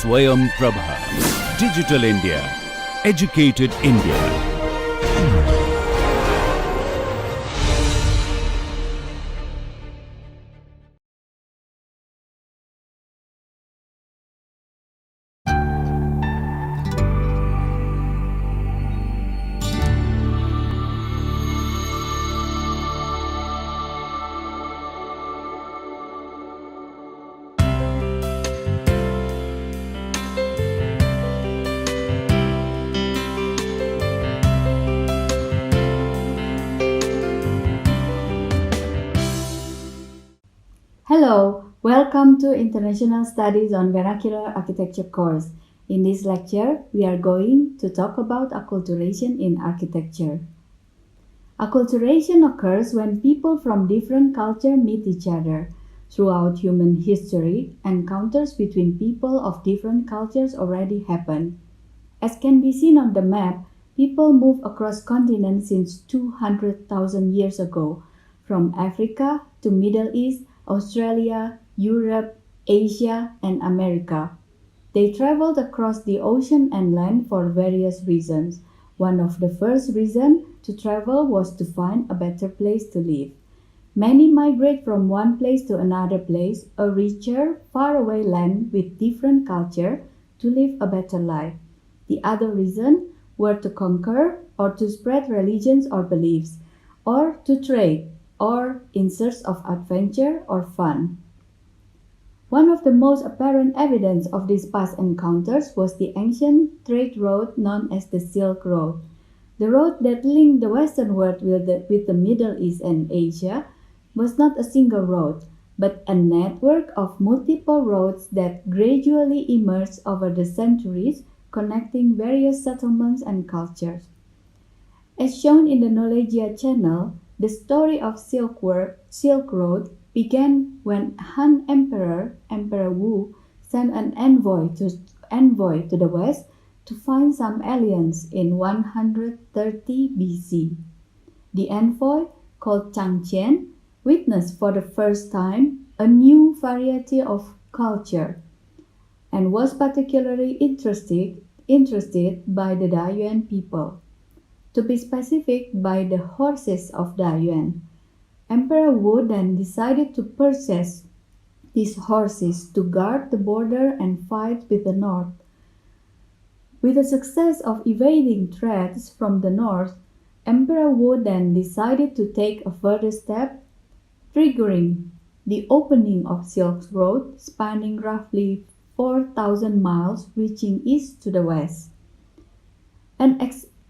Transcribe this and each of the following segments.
Swayam Prabha. Digital India. Educated India. Hello, welcome to International Studies on Vernacular Architecture course. In this lecture, we are going to talk about acculturation in architecture. Acculturation occurs when people from different cultures meet each other. Throughout human history, encounters between people of different cultures already happen. As can be seen on the map, people moved across continents since 200,000 years ago, from Africa to Middle East, Australia, Europe, Asia, and America. They traveled across the ocean and land for various reasons. One of the first reasons to travel was to find a better place to live. Many migrate from one place to another place, a richer, faraway land with different culture, to live a better life. The other reason were to conquer or to spread religions or beliefs, or to trade, or in search of adventure or fun. One of the most apparent evidence of these past encounters was the ancient trade route known as the Silk Road. The road that linked the Western world with the Middle East and Asia was not a single road, but a network of multiple roads that gradually emerged over the centuries, connecting various settlements and cultures. As shown in the Knowledgeia channel, the story of Silk Road began when Han Emperor Wu, sent an envoy to the west to find some aliens in 130 BC. The envoy, called Changqian, witnessed for the first time a new variety of culture and was particularly interested by the Dayuan people. To be specific, by the horses of Dayuan. Emperor Wu then decided to purchase these horses to guard the border and fight with the north. With the success of evading threats from the north, Emperor Wu then decided to take a further step, triggering the opening of Silk Road, spanning roughly 4,000 miles, reaching east to the west.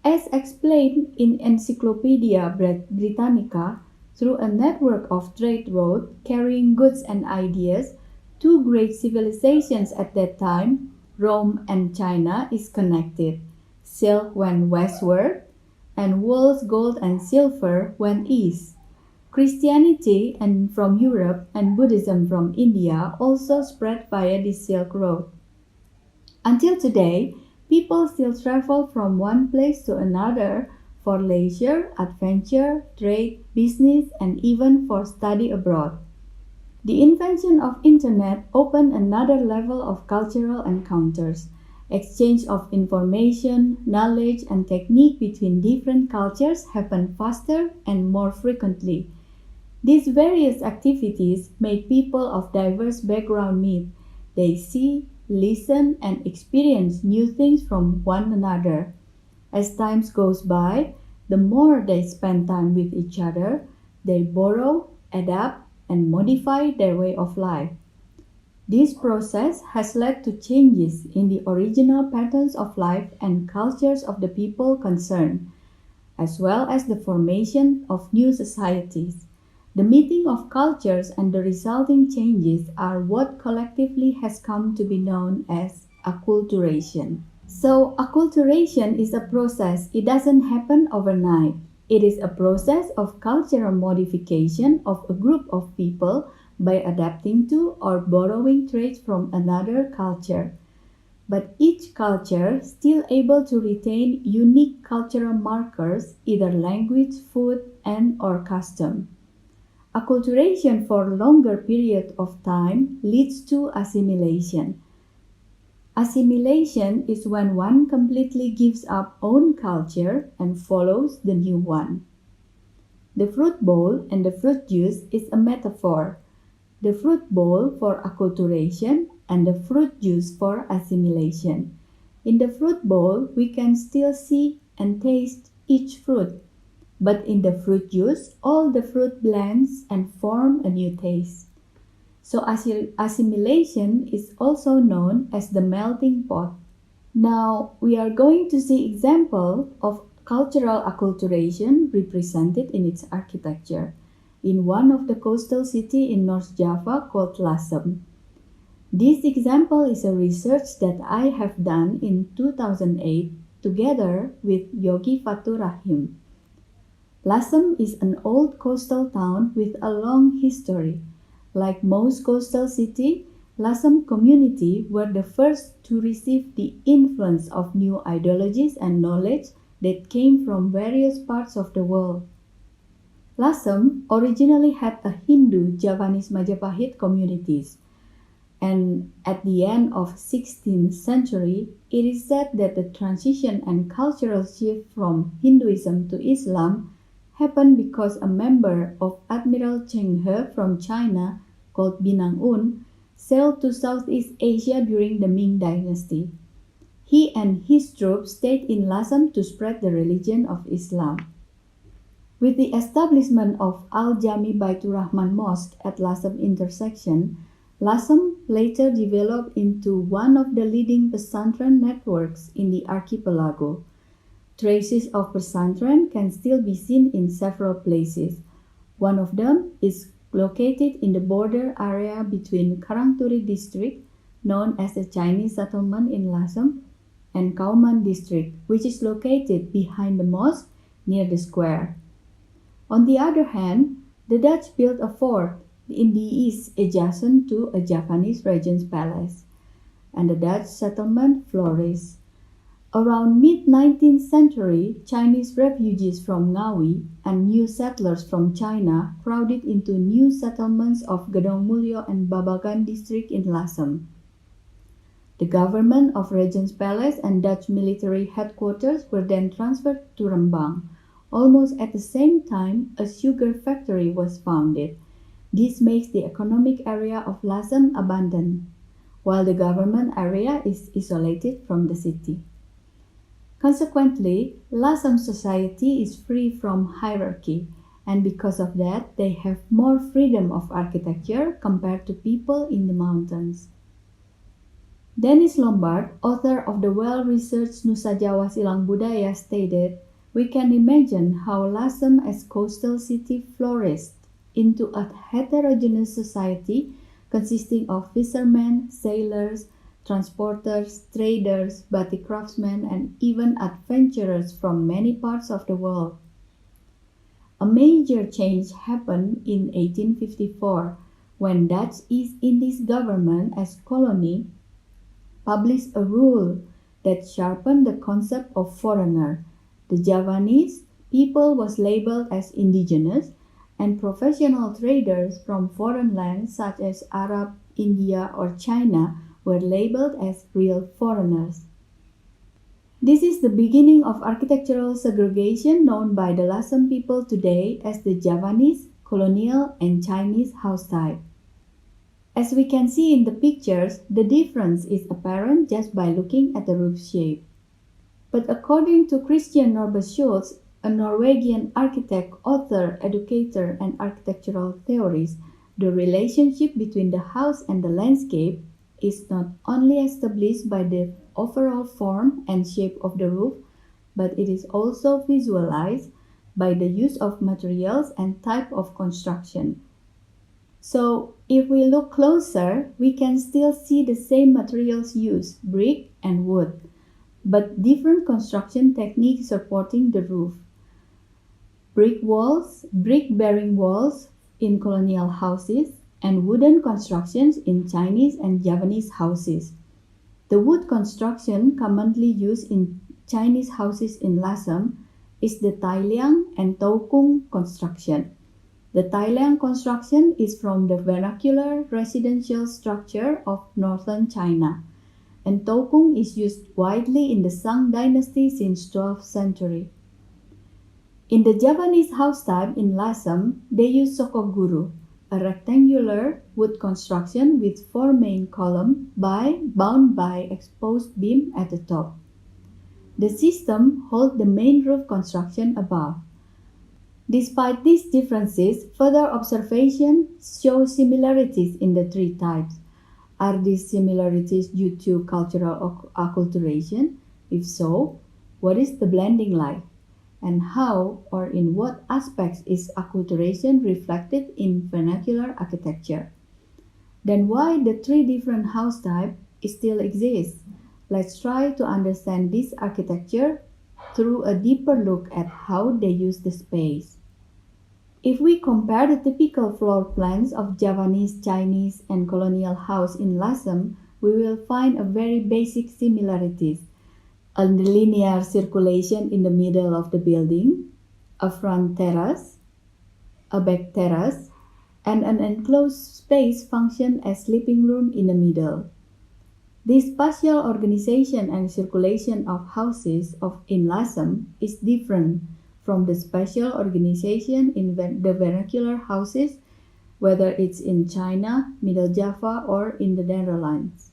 As explained in Encyclopedia Britannica, through a network of trade roads carrying goods and ideas, two great civilizations at that time, Rome and China, is connected. Silk went westward, and wool, gold, and silver went east. Christianity from Europe and Buddhism from India also spread via the Silk Road. Until today, people still travel from one place to another for leisure, adventure, trade, business, and even for study abroad. The invention of internet opened another level of cultural encounters. Exchange of information, knowledge, and technique between different cultures happen faster and more frequently. These various activities made people of diverse backgrounds meet. They see, listen, and experience new things from one another. As time goes by, the more they spend time with each other, they borrow, adapt, and modify their way of life. This process has led to changes in the original patterns of life and cultures of the people concerned, as well as the formation of new societies. The meeting of cultures and the resulting changes are what collectively has come to be known as acculturation. So, acculturation is a process. It doesn't happen overnight. It is a process of cultural modification of a group of people by adapting to or borrowing traits from another culture. But each culture still able to retain unique cultural markers, either language, food, and/or custom. Acculturation for a longer period of time leads to assimilation. Assimilation is when one completely gives up own culture and follows the new one. The fruit bowl and the fruit juice is a metaphor. The fruit bowl for acculturation and the fruit juice for assimilation. In the fruit bowl, we can still see and taste each fruit, but in the fruit juice, all the fruit blends and form a new taste. So assimilation is also known as the melting pot. Now we are going to see example of cultural acculturation represented in its architecture in one of the coastal city in North Java called Lasem. This example is a research that I have done in 2008 together with Yogi Fatur Rahim. Lasem is an old coastal town with a long history. Like most coastal cities, Lasem community were the first to receive the influence of new ideologies and knowledge that came from various parts of the world. Lasem originally had a Hindu Javanese Majapahit communities, and at the end of 16th century, it is said that the transition and cultural shift from Hinduism to Islam happened because a member of Admiral Cheng He from China called Binang Un sailed to Southeast Asia during the Ming Dynasty. He and his troops stayed in Lasem to spread the religion of Islam. With the establishment of Al-Jami Baitur Rahman Mosque at Lasem intersection, Lasem later developed into one of the leading pesantren networks in the archipelago. Traces of pesantren can still be seen in several places. One of them is located in the border area between Karangturi district, known as the Chinese settlement in Lasem, and Kauman district, which is located behind the mosque near the square. On the other hand, the Dutch built a fort in the east adjacent to a Japanese regent's palace, and the Dutch settlement flourished. Around mid-19th century, Chinese refugees from Ngawi and new settlers from China crowded into new settlements of Gedong Mulyo and Babakan district in Lasem. The government of Regent's Palace and Dutch military headquarters were then transferred to Rembang. Almost at the same time, a sugar factory was founded. This makes the economic area of Lasem abundant, while the government area is isolated from the city. Consequently, Lasem society is free from hierarchy, and because of that, they have more freedom of architecture compared to people in the mountains. Dennis Lombard, author of the well-researched Nusa Jawa Silang Budaya, stated, "We can imagine how Lasem as coastal city flourished into a heterogeneous society consisting of fishermen, sailors, transporters, traders, batik craftsmen, and even adventurers from many parts of the world." A major change happened in 1854 when Dutch East Indies government as colony published a rule that sharpened the concept of foreigner. The Javanese people was labeled as indigenous, and professional traders from foreign lands such as Arab, India, or China were labeled as real foreigners. This is the beginning of architectural segregation known by the Lasem people today as the Javanese, colonial, and Chinese house type. As we can see in the pictures, the difference is apparent just by looking at the roof shape. But according to Christian Norbert Schultz, a Norwegian architect, author, educator, and architectural theorist, the relationship between the house and the landscape is not only established by the overall form and shape of the roof, but it is also visualized by the use of materials and type of construction. So, if we look closer, we can still see the same materials used, brick and wood, but different construction techniques supporting the roof. Brick walls, brick-bearing walls in colonial houses, and wooden constructions in Chinese and Javanese houses. The wood construction commonly used in Chinese houses in Lasem is the Tai Liang and Tau Kung construction. The Tai Liang construction is from the vernacular residential structure of northern China. and tokung is used widely in the Song dynasty since 12th century. In the Javanese house type in Lasem, they use sokoguru, a rectangular wood construction with four main columns bound by exposed beam at the top. The system holds the main roof construction above. Despite these differences, further observation shows similarities in the three types. Are these similarities due to cultural acculturation? If so, what is the blending like? And how or in what aspects is acculturation reflected in vernacular architecture? Then why the three different house types still exist? Let's try to understand this architecture through a deeper look at how they use the space. If we compare the typical floor plans of Javanese, Chinese, and colonial house in Lasem, we will find a very basic similarities. A linear circulation in the middle of the building, a front terrace, a back terrace, and an enclosed space function as sleeping room in the middle. This spatial organization and circulation of houses in Lasem is different from the spatial organization in the vernacular houses, whether it's in China, Middle Java, or in the Netherlands.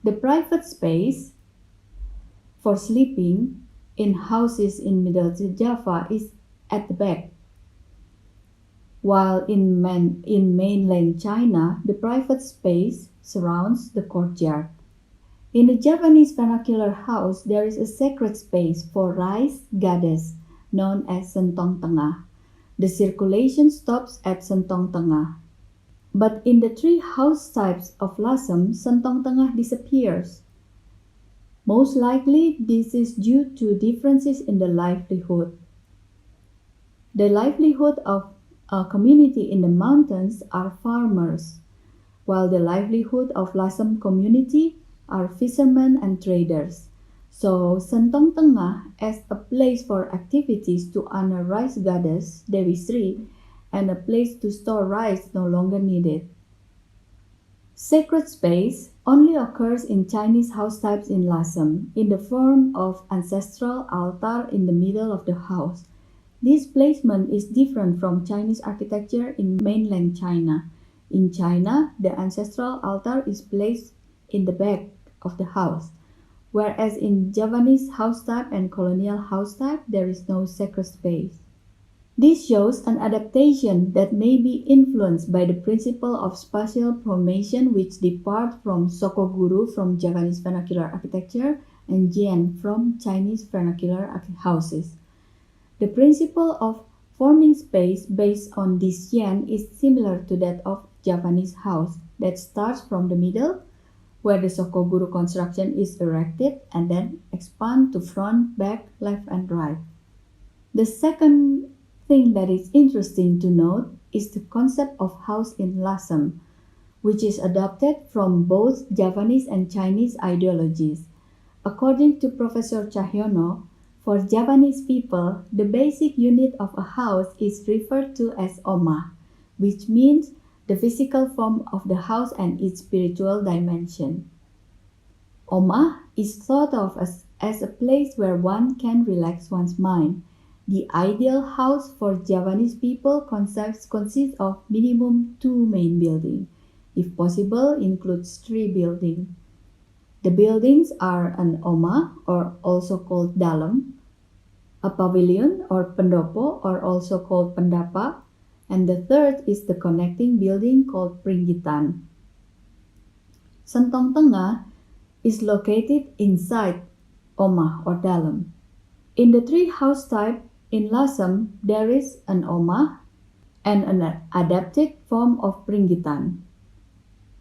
The private space for sleeping in houses in Middle Java is at the back, while in mainland China, the private space surrounds the courtyard. In the Javanese vernacular house, there is a sacred space for rice goddess known as Sentong Tengah. The circulation stops at Sentong Tengah. But in the three house types of Lasem, Sentong Tengah disappears. Most likely, this is due to differences in the livelihood. The livelihood of a community in the mountains are farmers, while the livelihood of Lasem community are fishermen and traders. So, Sentong Tengah as a place for activities to honor rice goddess Dewi Sri and a place to store rice no longer needed. Sacred space only occurs in Chinese house types in Lasem in the form of ancestral altar in the middle of the house. This placement is different from Chinese architecture in mainland China. In China, the ancestral altar is placed in the back of the house, whereas in Javanese house type and colonial house type, there is no sacred space. This shows an adaptation that may be influenced by the principle of spatial formation, which depart from Sokoguru from Javanese vernacular architecture and Jian from Chinese vernacular houses. The principle of forming space based on this Jian is similar to that of Javanese house that starts from the middle, where the Sokoguru construction is erected and then expand to front, back, left, and right. The second thing that is interesting to note is the concept of house in Lasem, which is adopted from both Javanese and Chinese ideologies. According to Professor Cahyono, for Javanese people, the basic unit of a house is referred to as Oma, which means the physical form of the house and its spiritual dimension. Oma is thought of as a place where one can relax one's mind. The ideal house for Javanese people consists of minimum 2 main buildings. If possible, includes 3 buildings. The buildings are an Oma, or also called Dalam, a pavilion or pendopo, or also called pendapa, and the third is the connecting building called Pringgitan. Sentong Tengah is located inside Oma or Dalam. In the 3 house type in Lasem, there is an Oma and an adapted form of Pringgitan,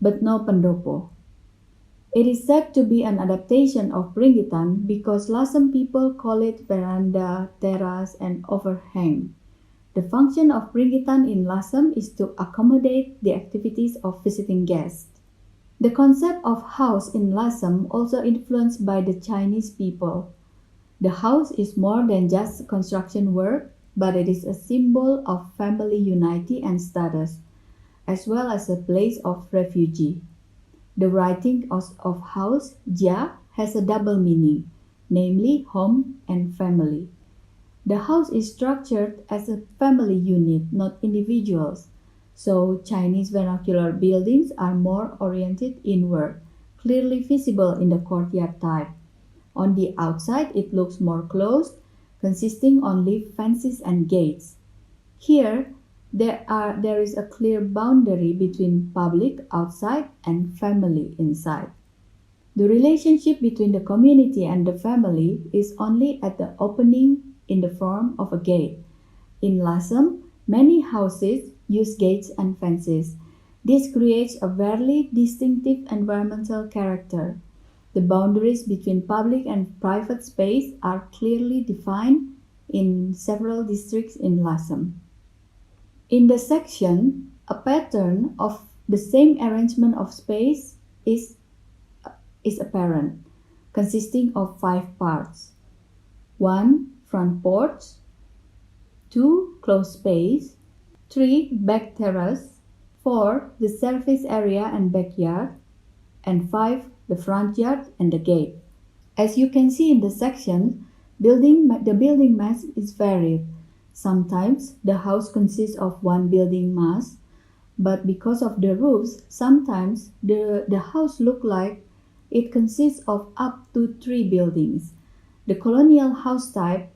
but no pendopo. It is said to be an adaptation of Pringgitan because Lasem people call it veranda, terrace, and overhang. The function of Pringgitan in Lasem is to accommodate the activities of visiting guests. The concept of house in Lasem also influenced by the Chinese people. The house is more than just construction work, but it is a symbol of family unity and status, as well as a place of refuge. The writing of house, Jia, has a double meaning, namely home and family. The house is structured as a family unit, not individuals. So Chinese vernacular buildings are more oriented inward, clearly visible in the courtyard type. On the outside, it looks more closed, consisting only fences and gates. Here, there is a clear boundary between public outside and family inside. The relationship between the community and the family is only at the opening in the form of a gate. In Lasem, many houses use gates and fences. This creates a very distinctive environmental character. The boundaries between public and private space are clearly defined in several districts in Lasem. In the section, a pattern of the same arrangement of space is apparent, consisting of 5 parts. 1. Front porch, 2. Closed space, 3. Back terrace, 4. The service area and backyard, and 5. The front yard and the gate. As you can see in the section, the building mass is varied. Sometimes the house consists of one building mass, but because of the roofs, sometimes the house looks like it consists of up to 3 buildings. The colonial house type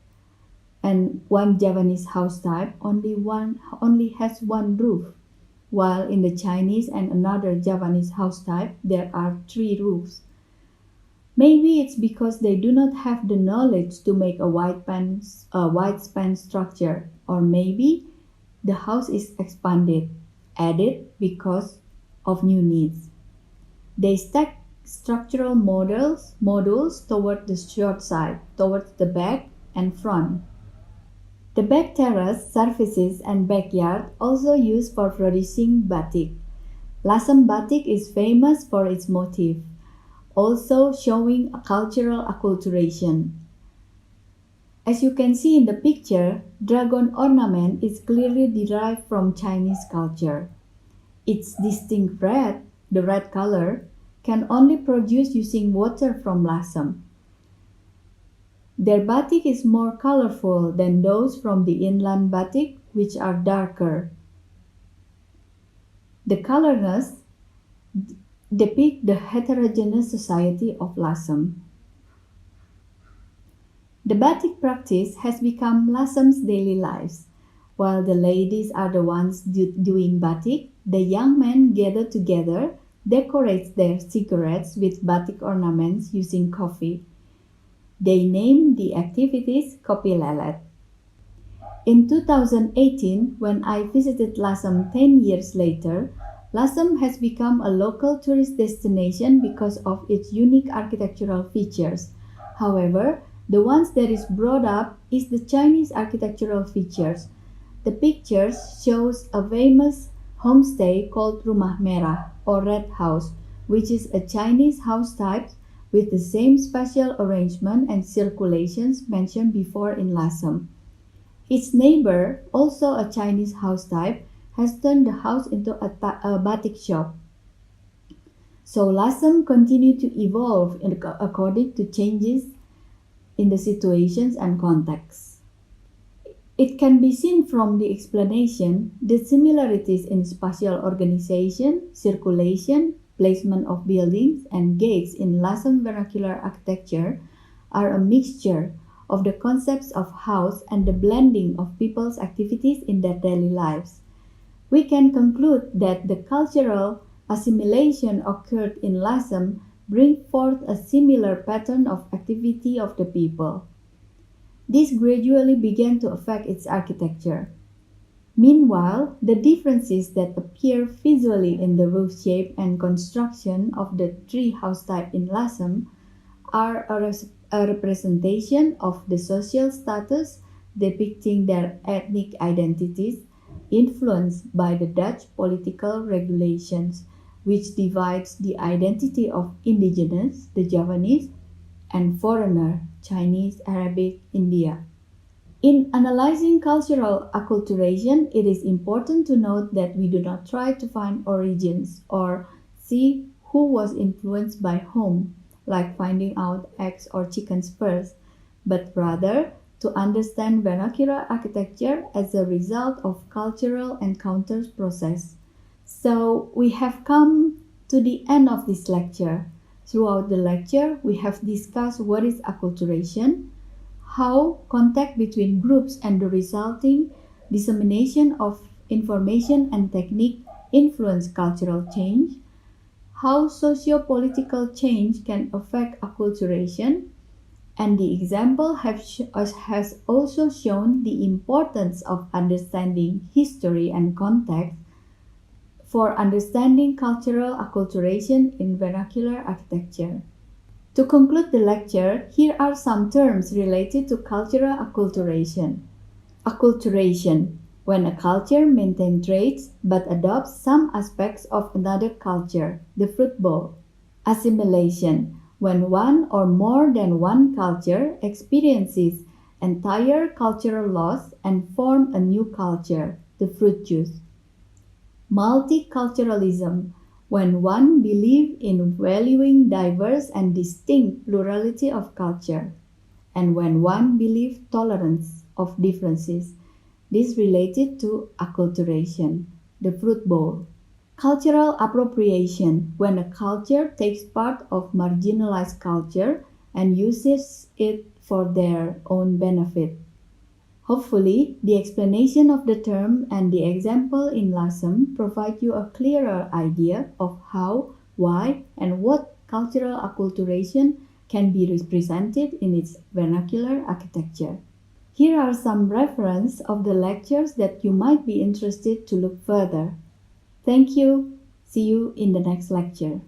and one Javanese house type only has one roof, while in the Chinese and another Javanese house type there are 3 roofs. Maybe it's because they do not have the knowledge to make a wide-span structure, or maybe the house is added because of new needs. They stack structural modules toward the short side, towards the back and front. The back terrace, surfaces, and backyard also used for producing batik. Lasem batik is famous for its motif, also showing a cultural acculturation. As you can see in the picture, dragon ornament is clearly derived from Chinese culture. Its distinct red, the red color, can only produce using water from Lasem. Their batik is more colorful than those from the inland batik, which are darker. The colorless depict the heterogeneous society of Lasem. The batik practice has become Lasem's daily lives. While the ladies are the ones doing batik, the young men gather together, decorate their cigarettes with batik ornaments using coffee. They name the activities Kopi Lelet. In 2018, when I visited Lasem 10 years later, Lasem has become a local tourist destination because of its unique architectural features. However, the ones that is brought up is the Chinese architectural features. The pictures shows a famous homestay called Rumah Merah or Red House, which is a Chinese house type with the same spatial arrangement and circulations mentioned before in Lasem. Its neighbor, also a Chinese house type, has turned the house into a batik shop. So Lasem continued to evolve according to changes in the situations and contexts. It can be seen from the explanation the similarities in spatial organization, circulation, placement of buildings, and gates in Lasem vernacular architecture are a mixture of the concepts of house and the blending of people's activities in their daily lives. We can conclude that the cultural assimilation occurred in Lasem bring forth a similar pattern of activity of the people. This gradually began to affect its architecture. Meanwhile, the differences that appear visually in the roof shape and construction of the 3 house type in Lasem are a representation of the social status depicting their ethnic identities influenced by the Dutch political regulations, which divides the identity of indigenous, the Javanese, and foreigner, Chinese, Arabic, India. In analyzing cultural acculturation, it is important to note that we do not try to find origins or see who was influenced by whom, like finding out eggs or chickens first, but rather to understand vernacular architecture as a result of cultural encounters process. So we have come to the end of this lecture. Throughout the lecture, we have discussed what is acculturation, how contact between groups and the resulting dissemination of information and technique influence cultural change, how socio-political change can affect acculturation, and the example has also shown the importance of understanding history and context for understanding cultural acculturation in vernacular architecture. To conclude the lecture, here are some terms related to cultural acculturation. Acculturation, when a culture maintains traits but adopts some aspects of another culture, the fruit bowl. Assimilation, when one or more than one culture experiences entire cultural loss and form a new culture, the fruit juice. Multiculturalism, when one believes in valuing diverse and distinct plurality of culture, and when one believes tolerance of differences. This related to acculturation, the fruit bowl. Cultural appropriation, when a culture takes part of marginalized culture and uses it for their own benefit. Hopefully, the explanation of the term and the example in lesson provide you a clearer idea of how, why, and what cultural acculturation can be represented in its vernacular architecture. Here are some references of the lectures that you might be interested to look further. Thank you. See you in the next lecture.